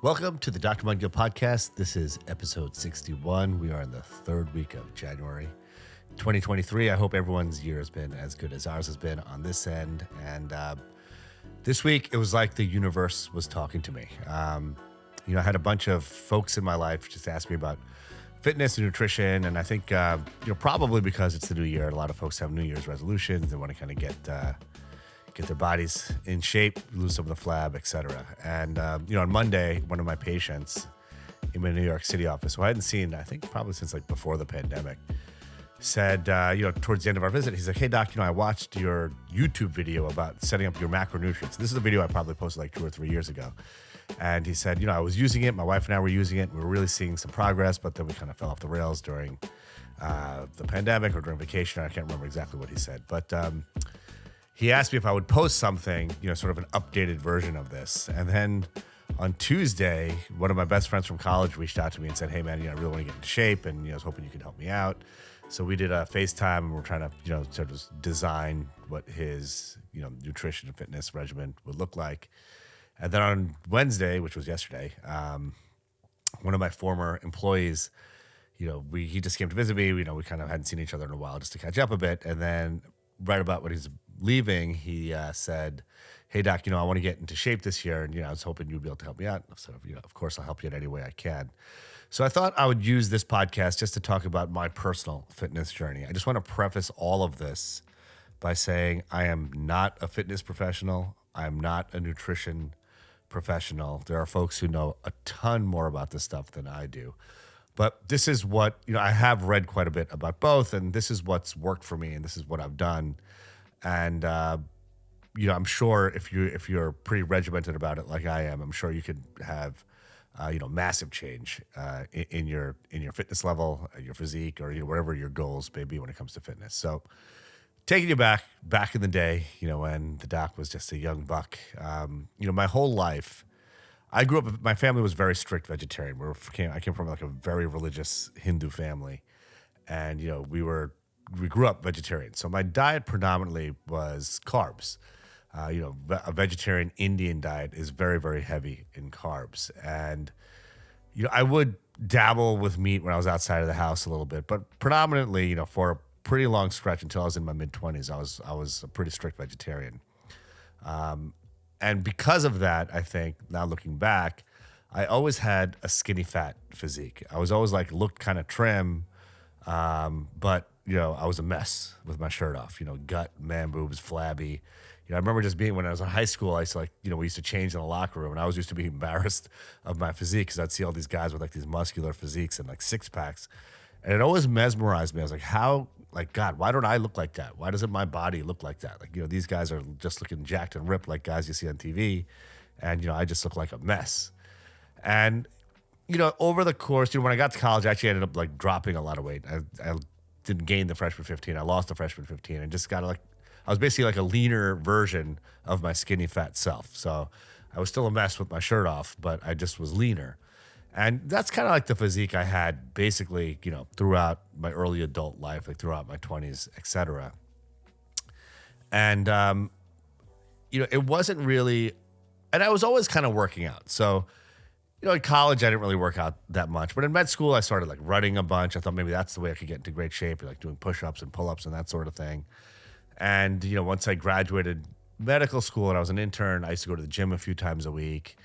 Welcome to the Dr. Mudgil podcast. This is episode 61. We are in the third week of January 2023. I hope everyone's year has been as good as ours has been on this end. And this week, it was like the universe was talking to me. I had a bunch of folks in my life just ask me about fitness and nutrition. And I think, probably because it's the new year, a lot of folks have New Year's resolutions. They want to kind of get their bodies in shape, lose some of the flab, etc. And, on Monday, one of my patients in my New York City office, who I hadn't seen, I think probably since like before the pandemic, said, towards the end of our visit, he's like, hey, doc, I watched your YouTube video about setting up your macronutrients. This is a video I probably posted like 2 or 3 years ago. And he said, I was using it. My wife and I were using it. We were really seeing some progress, but then we kind of fell off the rails during the pandemic or during vacation. I can't remember exactly what he said, but he asked me if I would post something, sort of an updated version of this. And then on Tuesday, one of my best friends from college reached out to me and said, hey, man, I really want to get into shape, and I was hoping you could help me out. So we did a FaceTime, and we're trying to, sort of design what his, nutrition and fitness regimen would look like. And then on Wednesday, which was yesterday, one of my former employees, he just came to visit me. We kind of hadn't seen each other in a while just to catch up a bit. And then right about when he's leaving, he said, hey, doc, I want to get into shape this year. And, I was hoping you'd be able to help me out. So, of course, I'll help you in any way I can. So I thought I would use this podcast just to talk about my personal fitness journey. I just want to preface all of this by saying I am not a fitness professional. I'm not a nutrition professional. There are folks who know a ton more about this stuff than I do. But this is what, I have read quite a bit about both, and this is what's worked for me, and this is what I've done. And, I'm sure if you're pretty regimented about it like I am, I'm sure you could have, massive change in your fitness level, your physique, or whatever your goals may be when it comes to fitness. So taking you back in the day, when the doc was just a young buck, my whole life, I grew up, my family was very strict vegetarian. I came from like a very religious Hindu family, and, we grew up vegetarian. So my diet predominantly was carbs. A vegetarian Indian diet is very, very heavy in carbs. And, I would dabble with meat when I was outside of the house a little bit, but predominantly, for a pretty long stretch until I was in my mid-20s, I was a pretty strict vegetarian. And because of that, I think, now looking back, I always had a skinny fat physique. I was always looked kind of trim, but I was a mess with my shirt off, gut, man boobs, flabby. I remember just being, when I was in high school, I used to we used to change in the locker room, and I was used to be embarrassed of my physique because I'd see all these guys with these muscular physiques and six packs. And it always mesmerized me. I was like, how, God, why don't I look like that? Why doesn't my body look like that? These guys are just looking jacked and ripped like guys you see on TV. And, I just look like a mess. And, over the course, when I got to college, I actually ended up dropping a lot of weight. I didn't gain the freshman 15. I lost the freshman 15 and just got I was basically a leaner version of my skinny fat self. So I was still a mess with my shirt off, but I just was leaner. And that's kind of the physique I had basically, throughout my early adult life, throughout my 20s, et cetera. And, it wasn't really, and I was always kind of working out. So, in college, I didn't really work out that much. But in med school, I started running a bunch. I thought maybe that's the way I could get into great shape, doing push-ups and pull-ups and that sort of thing. And, once I graduated medical school and I was an intern, I used to go to the gym a few times a week.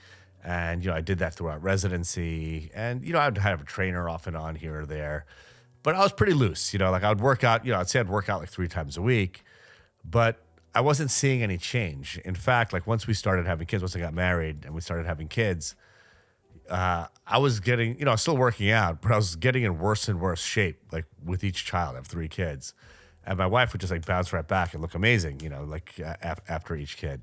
And, I did that throughout residency. And, I'd have a trainer off and on here or there. But I was pretty loose, I would work out, I'd say I'd work out 3 times a week. But I wasn't seeing any change. In fact, once we started having kids, once I got married and we started having kids, I was getting, I was still working out, but I was getting in worse and worse shape, with each child. I have 3 kids. And my wife would just bounce right back and look amazing, after each kid.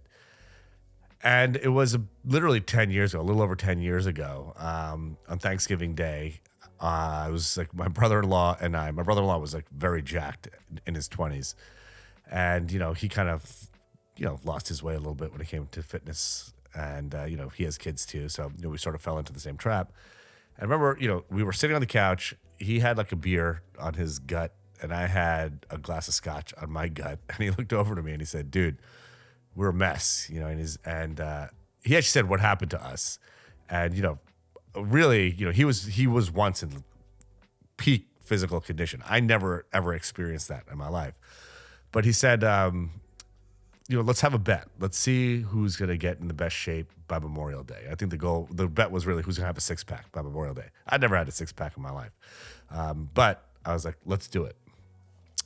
And it was literally 10 years ago, a little over 10 years ago, on Thanksgiving Day. I was my brother-in-law and my brother-in-law was very jacked in his 20s. And, he kind of, lost his way a little bit when it came to fitness. And, he has kids too. So, we sort of fell into the same trap. And I remember, we were sitting on the couch. He had a beer on his gut and I had a glass of scotch on my gut. And he looked over to me and he said, dude, we're a mess, and he actually said what happened to us. And, really, he was once in peak physical condition. I never ever experienced that in my life. But he said, let's have a bet. Let's see who's going to get in the best shape by Memorial Day. I think the bet was really who's going to have a six pack by Memorial Day. I'd never had a six pack in my life. But I was like, let's do it.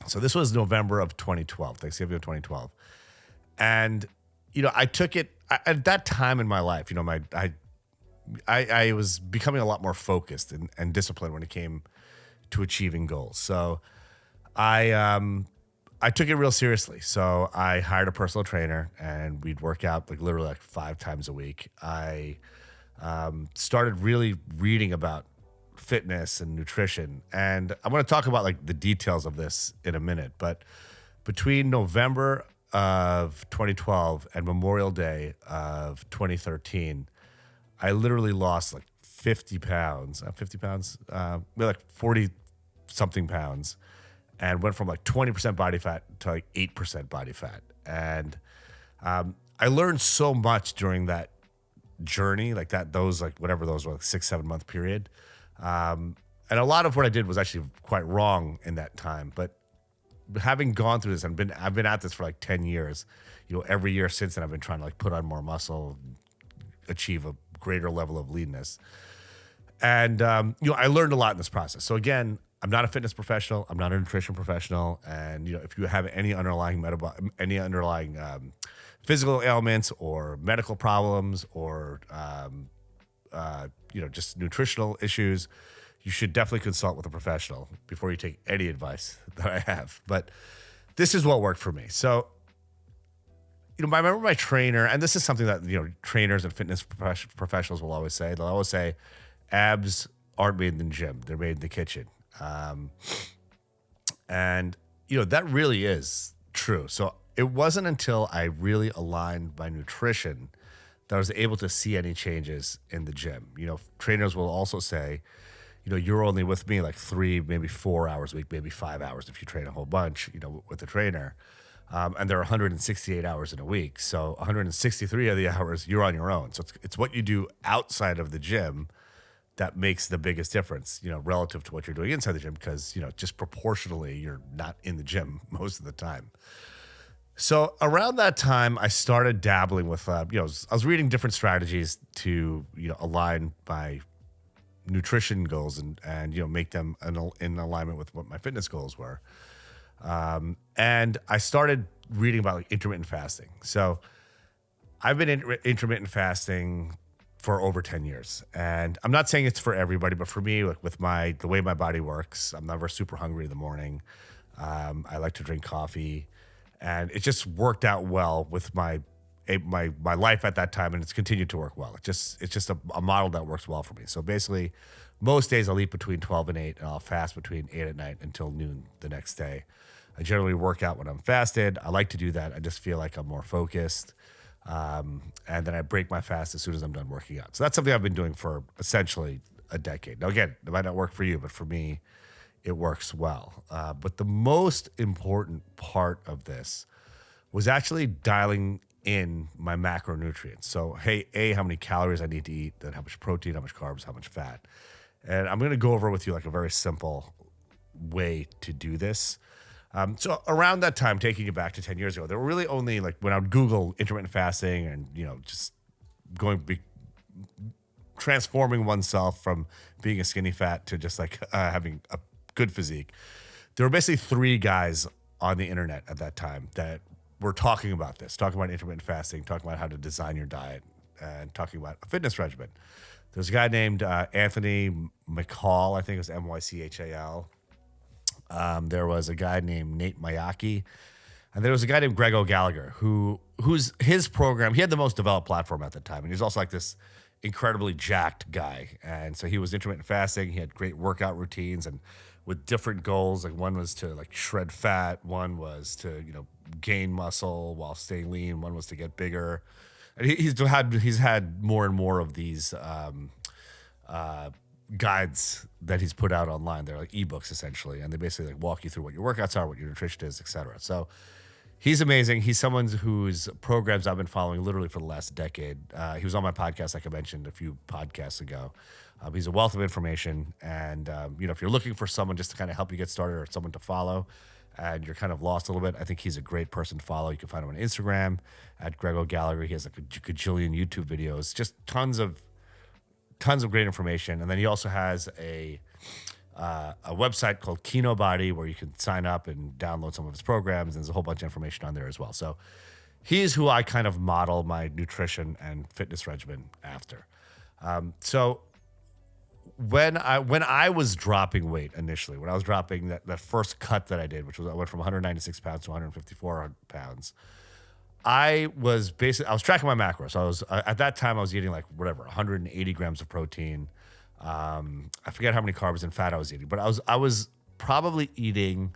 So this was November of 2012, Thanksgiving of 2012. And, I took it at that time in my life, I was becoming a lot more focused and disciplined when it came to achieving goals. So I took it real seriously. So I hired a personal trainer and we'd work out literally 5 times a week. I started really reading about fitness and nutrition. And I'm going to talk about the details of this in a minute. But between November of 2012 and Memorial Day of 2013, I literally lost 50 pounds, 40 something pounds, and went from 20% body fat to 8% body fat. And I learned so much during that journey, whatever those were, 6-7 month period. And a lot of what I did was actually quite wrong in that time. But having gone through this, I've been at this for 10 years. Every year since then, I've been trying to put on more muscle, achieve a greater level of leanness. And, I learned a lot in this process. So again, I'm not a fitness professional. I'm not a nutrition professional. And, if you have any underlying physical ailments or medical problems or, just nutritional issues, you should definitely consult with a professional before you take any advice that I have. But this is what worked for me. So, I remember my trainer, and this is something that, trainers and fitness professionals will always say. They'll always say, abs aren't made in the gym. They're made in the kitchen. And that really is true. So it wasn't until I really aligned my nutrition that I was able to see any changes in the gym. Trainers will also say, you're only with me 3, maybe 4 hours a week, maybe 5 hours if you train a whole bunch, with the trainer. And there are 168 hours in a week. So 163 of the hours you're on your own. So it's what you do outside of the gym that makes the biggest difference, relative to what you're doing inside the gym, because, just proportionally, you're not in the gym most of the time. So around that time, I started dabbling with, I was reading different strategies to, align my nutrition goals and make them in alignment with what my fitness goals were. And I started reading about intermittent fasting. So I've been intermittent fasting for over 10 years. And I'm not saying it's for everybody, but for me, with the way my body works, I'm never super hungry in the morning. I like to drink coffee, and it just worked out well with my life at that time, and it's continued to work well. It's just a model that works well for me. So basically, most days I'll eat between 12 and 8, and I'll fast between 8 at night until noon the next day. I generally work out when I'm fasted. I like to do that. I just feel like I'm more focused. And then I break my fast as soon as I'm done working out. So that's something I've been doing for essentially a decade. Now, again, it might not work for you, but for me, it works well. But the most important part of this was actually dialing in my macronutrients. So, hey, how many calories I need to eat, then how much protein, how much carbs, how much fat. And I'm going to go over with you a very simple way to do this. So around that time, taking it back to 10 years ago, there were really only when I would Google intermittent fasting and, just transforming oneself from being a skinny fat to just having a good physique. There were basically 3 guys on the internet at that time that were talking about intermittent fasting, talking about how to design your diet, and talking about a fitness regimen. There's a guy named Anthony McCall, I think it was Mychal. There was a guy named Nate Mayaki, and there was a guy named Greg O'Gallagher who's his program. He had the most developed platform at the time, and he was also this incredibly jacked guy. And so he was intermittent fasting. He had great workout routines and with different goals. One was to shred fat, one was to gain muscle while staying lean, one was to get bigger. And he's had more and more of these guides that he's put out online. They're ebooks essentially, and they basically walk you through what your workouts are, what your nutrition is, etc. So He's amazing. He's someone whose programs I've been following literally for the last decade. He was on my podcast, like I mentioned a few podcasts ago. He's a wealth of information, and if you're looking for someone just to kind of help you get started or someone to follow, and you're kind of lost a little bit, I think he's a great person to follow. You can find him on Instagram at Grego Gallagher. He has like a gajillion YouTube videos, just tons of great information. And then he also has a website called Kino Body where you can sign up and download some of his programs. And there's a whole bunch of information on there as well. So he's who I kind of model my nutrition and fitness regimen after. So when I was dropping weight initially, when I was dropping that first cut that I did, which was I went from 196 pounds to 154 pounds, I was tracking my macros. So at that time I was eating like 180 grams of protein. I forget how many carbs and fat I was eating, but I was probably eating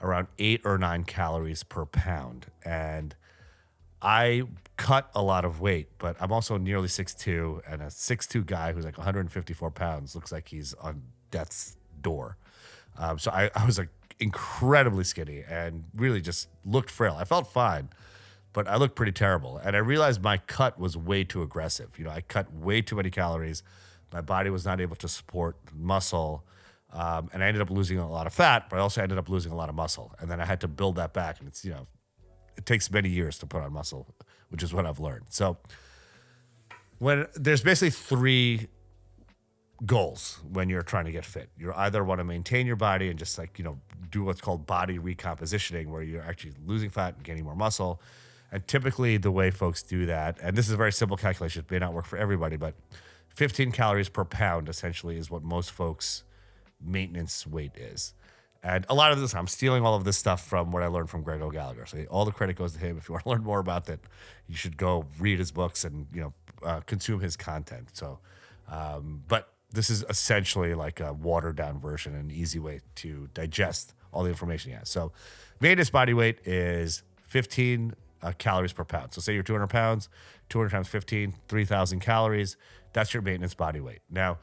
around 8 or 9 calories per pound, and I cut a lot of weight, but I'm also nearly 6'2", and a 6'2" guy who's like 154 pounds looks like he's on death's door. So I was like incredibly skinny and really just looked frail. I felt fine, but I looked pretty terrible. And I realized my cut was way too aggressive. I cut way too many calories. My body was not able to support muscle. And I ended up losing a lot of fat, but I also ended up losing a lot of muscle. And then I had to build that back. And it's, it takes many years to put on muscle, which is what I've learned. So when there's basically 3 goals when you're trying to get fit. You either want to maintain your body and just do what's called body recompositioning, where you're actually losing fat and gaining more muscle. And typically the way folks do that, and this is a very simple calculation, it may not work for everybody, but 15 calories per pound essentially is what most folks' maintenance weight is. And a lot of this, I'm stealing all of this stuff from what I learned from Grego Gallagher. So all the credit goes to him. If you want to learn more about that, you should go read his books and consume his content. So, but this is essentially like a watered down version, an easy way to digest all the information he has. So, maintenance body weight is 15 calories per pound. So, say you're 200 pounds, 200 times 15, 3,000 calories. That's your maintenance body weight. Now,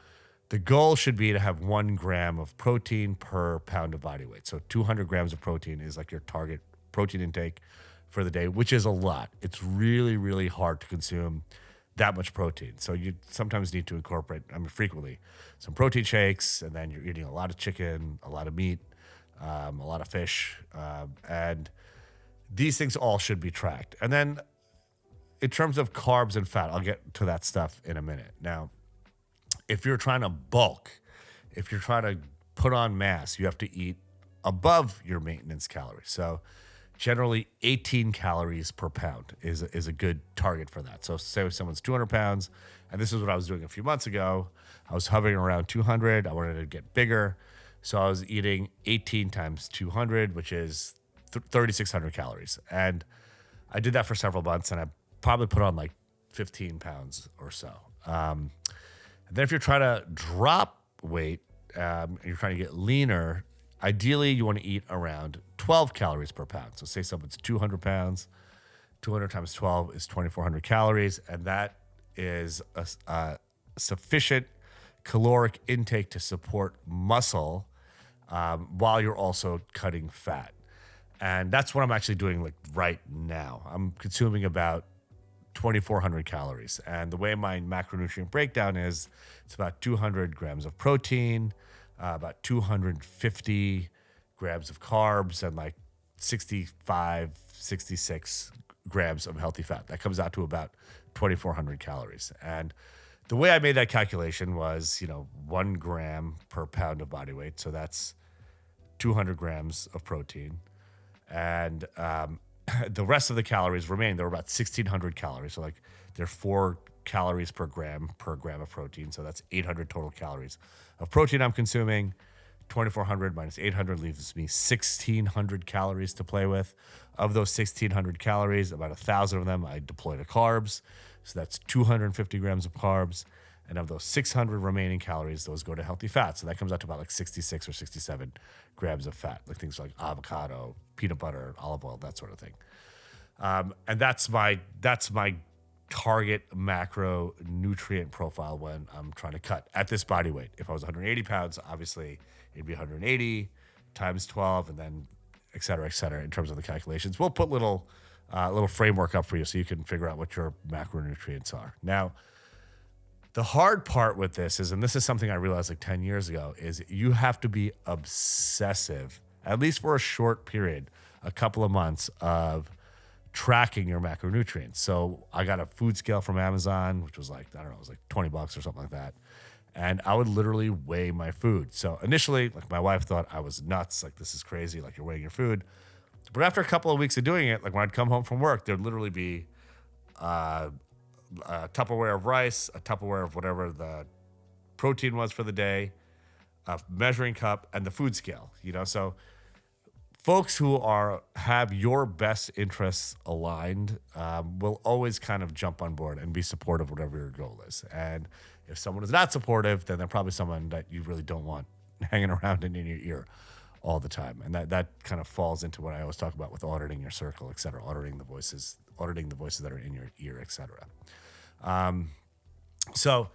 the goal should be to have 1 gram of protein per pound of body weight. So 200 grams of protein is like your target protein intake for the day, which is a lot. It's really, really hard to consume that much protein. So you sometimes need to incorporate, frequently, some protein shakes, and then you're eating a lot of chicken, a lot of meat, a lot of fish, and these things all should be tracked. And then in terms of carbs and fat, I'll get to that stuff in a minute. Now, if you're trying to bulk, if you're trying to put on mass, you have to eat above your maintenance calories. So generally 18 calories per pound is a good target for that. So say if someone's 200 pounds, and this is what I was doing a few months ago, I was hovering around 200. I wanted to get bigger. So I was eating 18 times 200, which is 3,600 calories. And I did that for several months, and I probably put on like 15 pounds or so. And then if you're trying to drop weight, and you're trying to get leaner, ideally you want to eat around 12 calories per pound. So say someone's 200 pounds, 200 times 12 is 2,400 calories, and that is a sufficient caloric intake to support muscle while you're also cutting fat. And that's what I'm actually doing like right now. I'm consuming about 2,400 calories. And the way my macronutrient breakdown is, it's about 200 grams of protein, about 250 grams of carbs, and like 65, 66 grams of healthy fat. That comes out to about 2,400 calories. And the way I made that calculation was, 1 gram per pound of body weight. So that's 200 grams of protein. And the rest of the calories remaining, there were about 1,600 calories. So like they're 4 calories per gram of protein. So that's 800 total calories of protein I'm consuming. 2,400 minus 800 leaves me 1,600 calories to play with. Of those 1,600 calories, about 1,000 of them I deploy to carbs. So that's 250 grams of carbs. And of those 600 remaining calories, those go to healthy fats. So that comes out to about like 66 or 67 grams of fat, like things like avocado, peanut butter, olive oil, that sort of thing. And that's my target macronutrient profile when I'm trying to cut at this body weight. If I was 180 pounds, obviously it'd be 180 times 12, and then et cetera, in terms of the calculations. We'll put little framework up for you so you can figure out what your macronutrients are. Now, the hard part with this is, and this is something I realized like 10 years ago, is you have to be obsessive, at least for a short period, a couple of months of tracking your macronutrients. So I got a food scale from Amazon, which was like, I don't know, it was like $20 or something like that. And I would literally weigh my food. So initially, like my wife thought I was nuts. Like, this is crazy. Like, you're weighing your food. But after a couple of weeks of doing it, like when I'd come home from work, there'd literally be a Tupperware of rice, a Tupperware of whatever the protein was for the day, a measuring cup, and the food scale. So folks who have your best interests aligned will always kind of jump on board and be supportive of whatever your goal is. And if someone is not supportive, then they're probably someone that you really don't want hanging around in your ear all the time. And that kind of falls into what I always talk about with auditing your circle, et cetera, auditing the voices that are in your ear, et cetera. So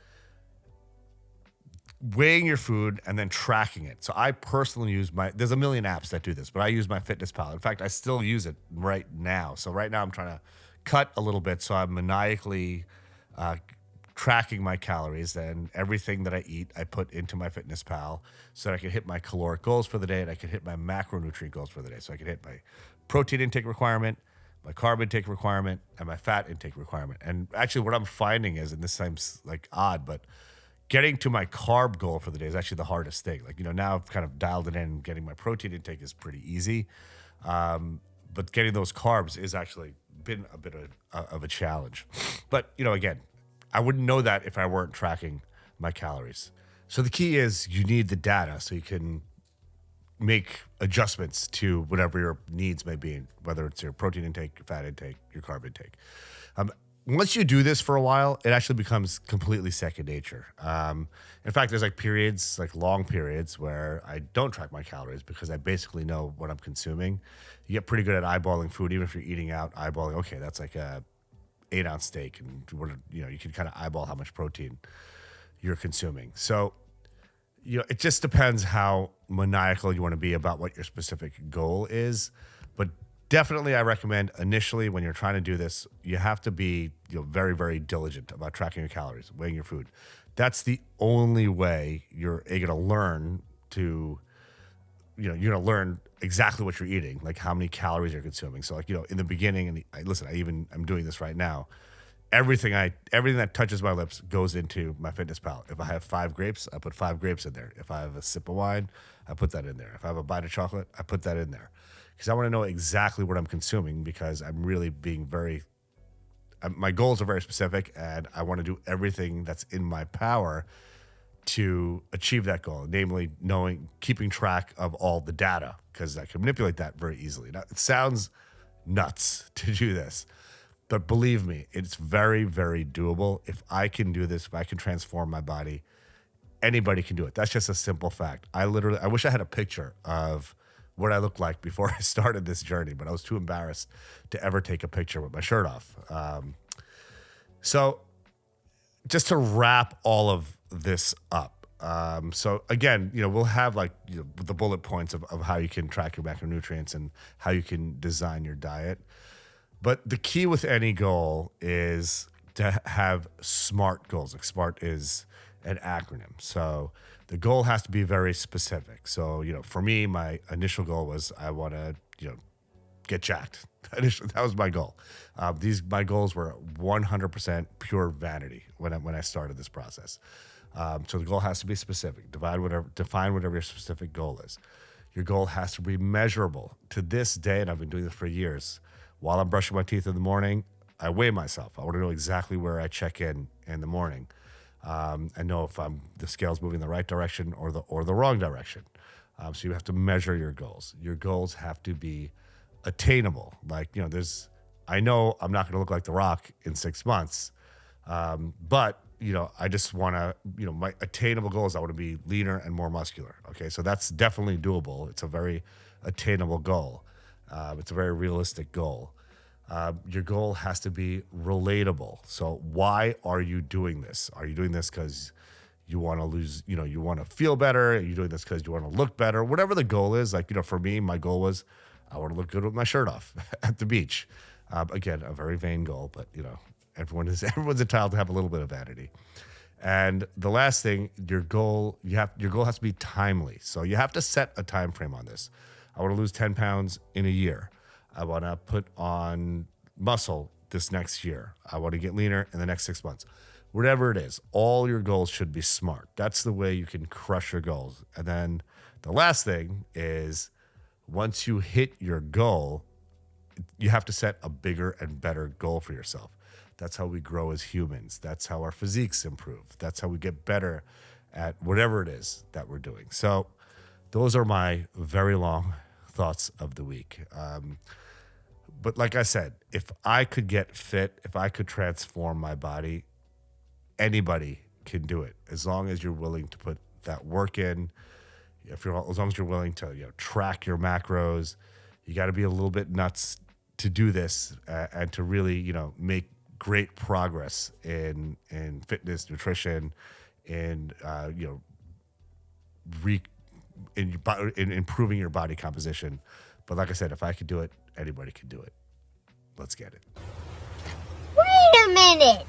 weighing your food and then tracking it. So I personally use there's a million apps that do this, but I use my MyFitnessPal. In fact, I still use it right now. So right now I'm trying to cut a little bit. So I'm maniacally tracking my calories, and everything that I eat, I put into my MyFitnessPal so that I can hit my caloric goals for the day and I can hit my macronutrient goals for the day. So I can hit my protein intake requirement, my carb intake requirement, and my fat intake requirement. And actually what I'm finding is, and this seems like odd, but getting to my carb goal for the day is actually the hardest thing. Like, now I've kind of dialed it in. Getting my protein intake is pretty easy. But getting those carbs is actually been a bit of a challenge. But, again, I wouldn't know that if I weren't tracking my calories. So the key is you need the data so you can make adjustments to whatever your needs may be, whether it's your protein intake, your fat intake, your carb intake. Once you do this for a while, it actually becomes completely second nature. In fact, there's like periods, like long periods, where I don't track my calories because I basically know what I'm consuming. You get pretty good at eyeballing food, even if you're eating out, eyeballing, okay, that's like a 8-ounce steak, and you can kind of eyeball how much protein you're consuming. So, it just depends how maniacal you want to be about what your specific goal is. But definitely, I recommend initially when you're trying to do this, you have to be very, very diligent about tracking your calories, weighing your food. That's the only way you're going to learn to, you're going to learn exactly what you're eating, like how many calories you're consuming. So like, in the beginning, and I'm doing this right now. Everything that touches my lips goes into my MyFitnessPal. If I have 5 grapes, I put 5 grapes in there. If I have a sip of wine, I put that in there. If I have a bite of chocolate, I put that in there. Because I want to know exactly what I'm consuming, because I'm really being my goals are very specific, and I want to do everything that's in my power to achieve that goal, namely keeping track of all the data, because I can manipulate that very easily. Now, it sounds nuts to do this, but believe me, it's very, very doable. If I can do this, if I can transform my body, anybody can do it. That's just a simple fact. I wish I had a picture of what I looked like before I started this journey, but I was too embarrassed to ever take a picture with my shirt off. So just to wrap all of this up. So again, we'll have the bullet points of how you can track your macronutrients and how you can design your diet. But the key with any goal is to have SMART goals. Like, SMART is an acronym. So the goal has to be very specific. So, for me, my initial goal was I want to, get jacked. That was my goal. My goals were 100% pure vanity when I started this process. So the goal has to be specific. Define whatever your specific goal is. Your goal has to be measurable. To this day, and I've been doing this for years, while I'm brushing my teeth in the morning, I weigh myself. I want to know exactly where I check in the morning. And know if the scale's moving in the right direction or the wrong direction. So you have to measure your goals. Your goals have to be attainable. Like, I know I'm not going to look like The Rock in 6 months, but I just want to, my attainable goal is I want to be leaner and more muscular. Okay, so that's definitely doable. It's a very attainable goal. It's a very realistic goal. Your goal has to be relatable. So why are you doing this? Are you doing this because you want to lose, you want to feel better? Are you doing this because you want to look better? Whatever the goal is, for me, my goal was I want to look good with my shirt off at the beach. Again, a very vain goal, but everyone's entitled to have a little bit of vanity. And the last thing, your goal has to be timely. So you have to set a time frame on this. I want to lose 10 pounds in a year. I want to put on muscle this next year. I want to get leaner in the next 6 months. Whatever it is, all your goals should be smart. That's the way you can crush your goals. And then the last thing is, once you hit your goal, you have to set a bigger and better goal for yourself. That's how we grow as humans. That's how our physiques improve. That's how we get better at whatever it is that we're doing. So those are my very long thoughts of the week. But like I said, if I could get fit, if I could transform my body, anybody can do it, as long as you're willing to put that work in. As long as you're willing to track your macros. You got to be a little bit nuts to do this and to really make great progress in fitness, nutrition, in improving your body composition. But like I said, if I could do it, anybody can do it. Let's get it. Wait a minute.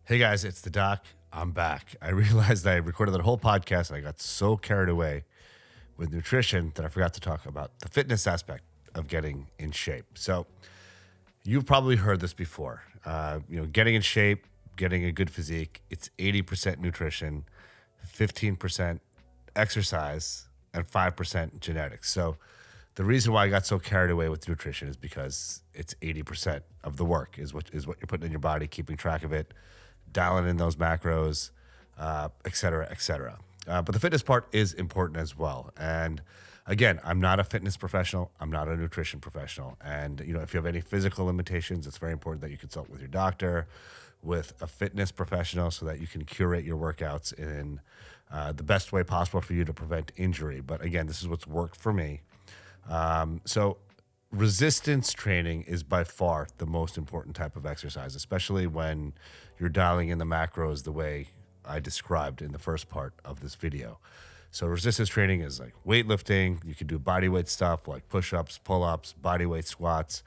Hey guys, it's the Doc. I'm back. I realized I recorded that whole podcast and I got so carried away with nutrition that I forgot to talk about the fitness aspect of getting in shape. So you've probably heard this before. Getting in shape, getting a good physique, it's 80% nutrition, 15% exercise, and 5% genetics. So the reason why I got so carried away with nutrition is because it's 80% of the work is what you're putting in your body, keeping track of it, dialing in those macros, et cetera, et cetera. But the fitness part is important as well. And again, I'm not a fitness professional. I'm not a nutrition professional. And, if you have any physical limitations, it's very important that you consult with your doctor, with a fitness professional, so that you can curate your workouts in the best way possible for you to prevent injury. But again, this is what's worked for me. So resistance training is by far the most important type of exercise, especially when you're dialing in the macros the way I described in the first part of this video. So resistance training is like weightlifting. You can do body weight stuff like push-ups, pull-ups, body weight squats.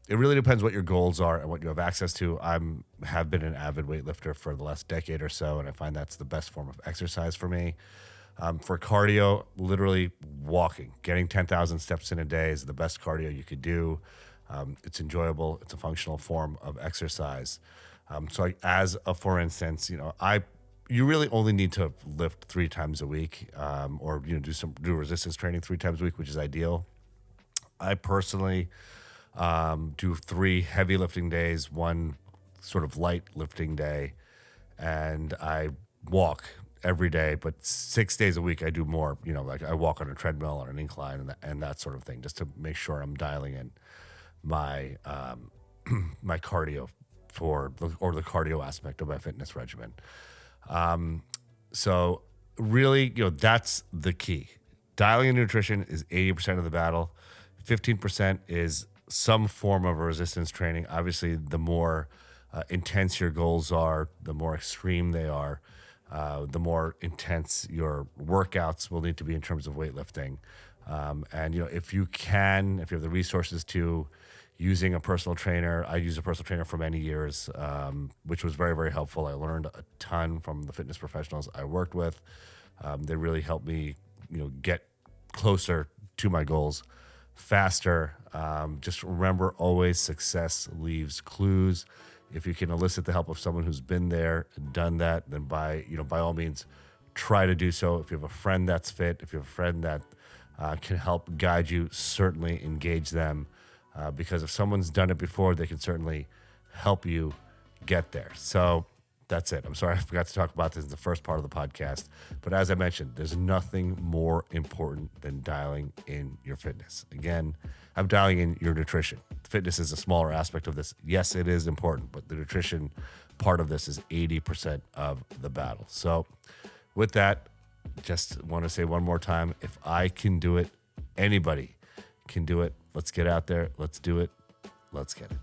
It really depends what your goals are and what you have access to. Have been an avid weightlifter for the last decade or so, and I find that's the best form of exercise for me. For cardio, literally walking, getting 10,000 steps in a day is the best cardio you could do. It's enjoyable. It's a functional form of exercise. For instance, you really only need to lift 3 times a week, or do resistance training 3 times a week, which is ideal. I personally do 3 heavy lifting days, 1 sort of light lifting day, and I walk every day. But 6 days a week, I do more. Like I walk on a treadmill, on an incline, and that sort of thing, just to make sure I'm dialing in my my cardio or the cardio aspect of my fitness regimen. So really, that's the key. Dialing in nutrition is 80% of the battle. 15% is some form of resistance training. Obviously, the more intense your goals are, the more extreme they are, the more intense your workouts will need to be in terms of weightlifting. If you have the resources to, using a personal trainer. I used a personal trainer for many years, which was very, very helpful. I learned a ton from the fitness professionals I worked with. They really helped me, get closer to my goals faster. Just remember, always success leaves clues. If you can elicit the help of someone who's been there and done that, then by all means, try to do so. If you have a friend that's fit, if you have a friend that can help guide you, certainly engage them. Because if someone's done it before, they can certainly help you get there. So that's it. I'm sorry I forgot to talk about this in the first part of the podcast. But as I mentioned, there's nothing more important than dialing in your fitness. Again, I'm dialing in your nutrition. Fitness is a smaller aspect of this. Yes, it is important, but the nutrition part of this is 80% of the battle. So with that, just want to say one more time, if I can do it, anybody can do it. Let's get out there. Let's do it. Let's get it.